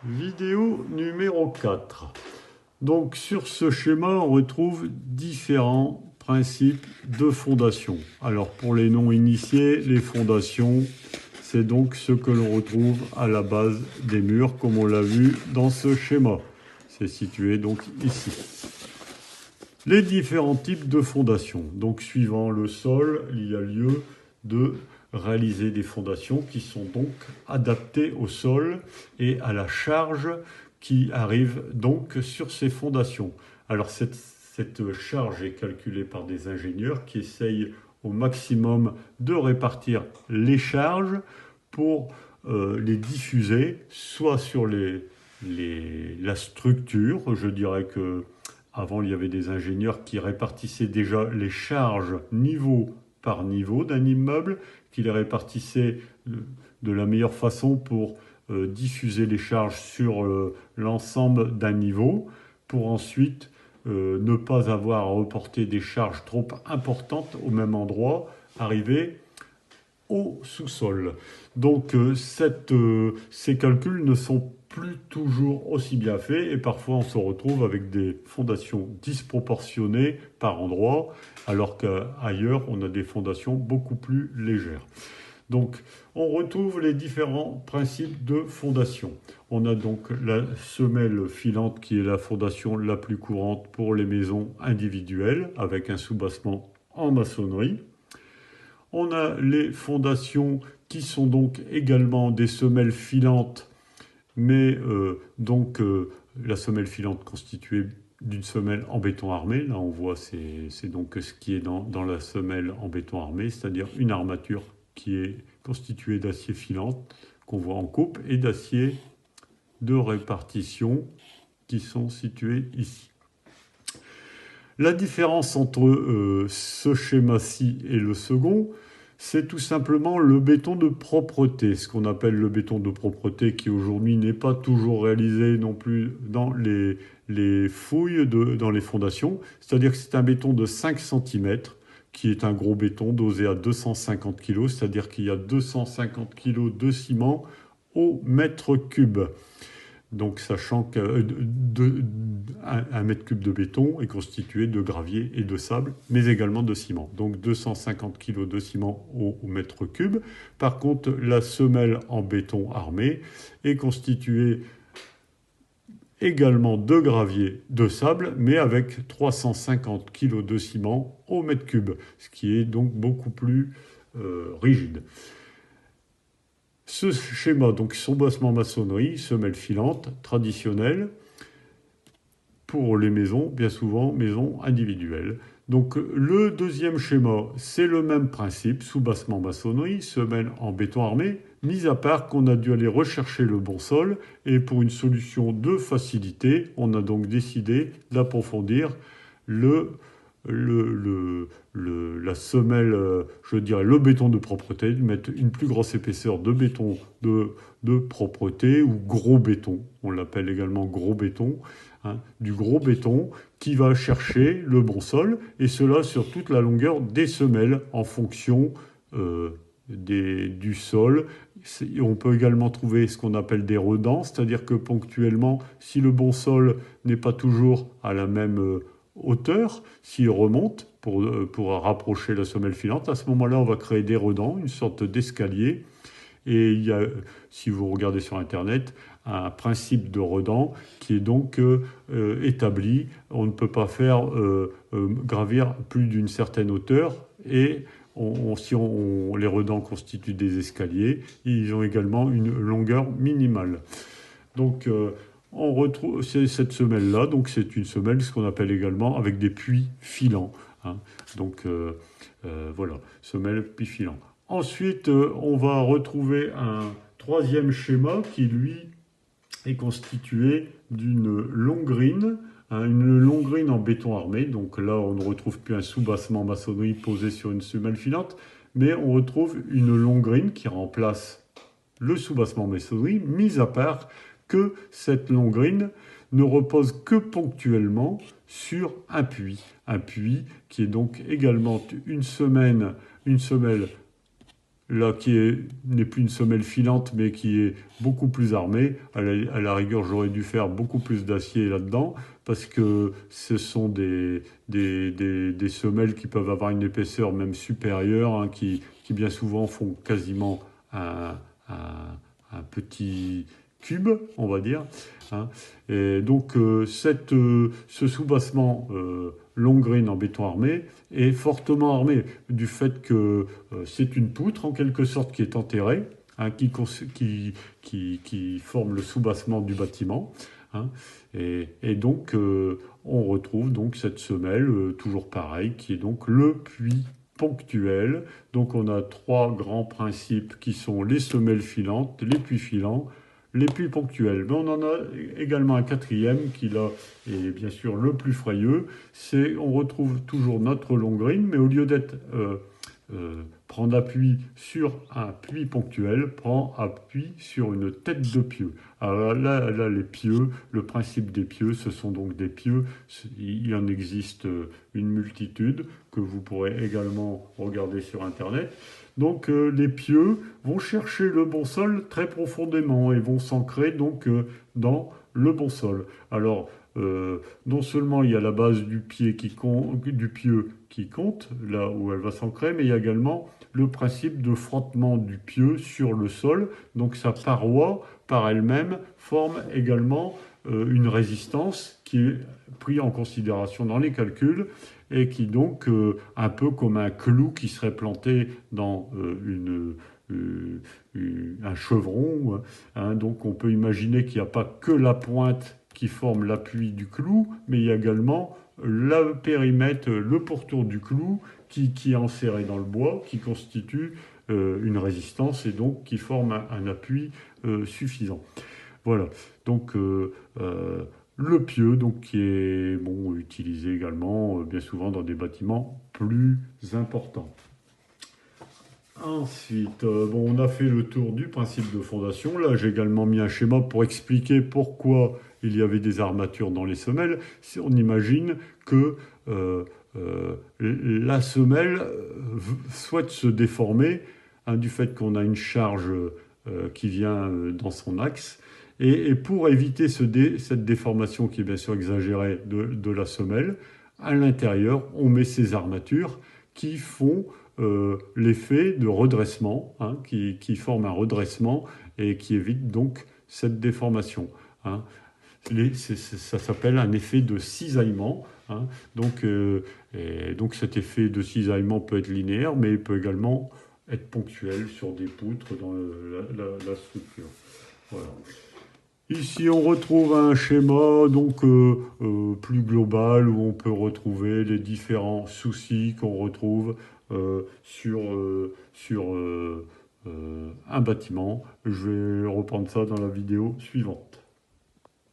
Vidéo numéro 4. Donc sur ce schéma, on retrouve différents principes de fondation. Alors pour les non-initiés, les fondations, c'est donc ce que l'on retrouve à la base des murs, comme on l'a vu dans ce schéma. C'est situé donc ici. Les différents types de fondations. Donc suivant le sol, il y a lieu de réaliser des fondations qui sont donc adaptées au sol et à la charge qui arrive donc sur ces fondations. Alors cette charge est calculée par des ingénieurs qui essayent au maximum de répartir les charges pour les diffuser soit sur la structure, je dirais que avant, il y avait des ingénieurs qui répartissaient déjà les charges niveau par niveau d'un immeuble, qui les répartissaient de la meilleure façon pour diffuser les charges sur l'ensemble d'un niveau, pour ensuite ne pas avoir à reporter des charges trop importantes au même endroit, arriver au sous-sol. Donc ces calculs ne sont plus toujours aussi bien faits et parfois on se retrouve avec des fondations disproportionnées par endroit alors qu'ailleurs on a des fondations beaucoup plus légères. Donc on retrouve les différents principes de fondation. On a donc la semelle filante qui est la fondation la plus courante pour les maisons individuelles avec un soubassement en maçonnerie. On a les fondations qui sont donc également des semelles filantes, mais la semelle filante constituée d'une semelle en béton armé. Là, on voit, c'est donc ce qui est dans la semelle en béton armé, c'est-à-dire une armature qui est constituée d'acier filant qu'on voit en coupe et d'acier de répartition qui sont situés ici. La différence entre ce schéma-ci et le second, c'est tout simplement le béton de propreté, ce qu'on appelle le béton de propreté qui aujourd'hui n'est pas toujours réalisé non plus dans les fouilles, dans les fondations. C'est-à-dire que c'est un béton de 5 cm qui est un gros béton dosé à 250 kg, c'est-à-dire qu'il y a 250 kg de ciment au mètre cube. Donc, sachant qu'un mètre cube de béton est constitué de gravier et de sable, mais également de ciment. Donc, 250 kg de ciment au mètre cube. Par contre, la semelle en béton armé est constituée également de gravier, de sable, mais avec 350 kg de ciment au mètre cube, ce qui est donc beaucoup plus rigide. Ce schéma, donc soubassement maçonnerie, semelle filante, traditionnelle, pour les maisons, bien souvent maisons individuelles. Donc le deuxième schéma, c'est le même principe, soubassement maçonnerie, semelle en béton armé, mis à part qu'on a dû aller rechercher le bon sol, et pour une solution de facilité, on a donc décidé d'approfondir la semelle, je dirais le béton de propreté, de mettre une plus grosse épaisseur de béton de propreté ou gros béton, on l'appelle également gros béton, hein, du gros béton qui va chercher le bon sol et cela sur toute la longueur des semelles en fonction du sol. On peut également trouver ce qu'on appelle des redans, c'est-à-dire que ponctuellement, si le bon sol n'est pas toujours à la même hauteur, s'il remonte pour rapprocher la semelle filante, à ce moment-là, on va créer des redans, une sorte d'escalier. Et il y a, si vous regardez sur Internet, un principe de redan qui est donc établi. On ne peut pas faire gravir plus d'une certaine hauteur et les redans constituent des escaliers, ils ont également une longueur minimale. Donc on retrouve cette semelle-là, donc c'est une semelle, ce qu'on appelle également avec des puits filants. Hein. Donc voilà, semelle puits filant. Ensuite, on va retrouver un troisième schéma qui, lui, est constitué d'une longrine, hein, une longrine en béton armé. Donc là, on ne retrouve plus un soubassement maçonnerie posé sur une semelle filante, mais on retrouve une longrine qui remplace le soubassement maçonnerie, mis à part que cette longrine ne repose que ponctuellement sur un puits qui est donc également une semelle là qui n'est plus une semelle filante, mais qui est beaucoup plus armée. À la rigueur, j'aurais dû faire beaucoup plus d'acier là-dedans, parce que ce sont des semelles qui peuvent avoir une épaisseur même supérieure, hein, qui bien souvent font quasiment un petit cube, on va dire, hein. Et donc ce soubassement long green en béton armé est fortement armé du fait que c'est une poutre en quelque sorte qui est enterrée, hein, qui forme le soubassement du bâtiment, hein. Et donc on retrouve donc cette semelle toujours pareil qui est donc le puits ponctuel. Donc on a trois grands principes qui sont les semelles filantes, les puits filants, les puits ponctuels. Mais on en a également un quatrième qui là est bien sûr le plus frayeux. C'est on retrouve toujours notre long green, mais au lieu d'être prendre appui sur un puits ponctuel, prend appui sur une tête de pieu. Alors là, les pieux, le principe des pieux, ce sont donc des pieux. Il en existe une multitude que vous pourrez également regarder sur Internet. Donc les pieux vont chercher le bon sol très profondément et vont s'ancrer donc dans le bon sol. Alors non seulement il y a la base du pied du pieu qui compte, là où elle va s'ancrer, mais il y a également le principe de frottement du pieu sur le sol. Donc sa paroi, par elle-même, forme également une résistance qui est prise en considération dans les calculs et qui donc, un peu comme un clou qui serait planté dans un chevron, hein. Donc on peut imaginer qu'il n'y a pas que la pointe qui forme l'appui du clou, mais il y a également le périmètre, le pourtour du clou qui est enserré dans le bois, qui constitue une résistance et donc qui forme un appui suffisant. Voilà, donc le pieu donc, qui est bon, utilisé également bien souvent dans des bâtiments plus importants. Ensuite, bon, on a fait le tour du principe de fondation. Là, j'ai également mis un schéma pour expliquer pourquoi il y avait des armatures dans les semelles. Si on imagine que la semelle souhaite se déformer, hein, du fait qu'on a une charge qui vient dans son axe. Et pour éviter cette déformation qui est bien sûr exagérée de la semelle, à l'intérieur, on met ces armatures qui font l'effet de redressement, hein, qui forme un redressement et qui évite donc cette déformation, hein. Ça s'appelle un effet de cisaillement, hein. Donc cet effet de cisaillement peut être linéaire, mais il peut également être ponctuel sur des poutres dans la structure. Voilà. Ici, on retrouve un schéma donc plus global où on peut retrouver les différents soucis qu'on retrouve sur un bâtiment. Je vais reprendre ça dans la vidéo suivante.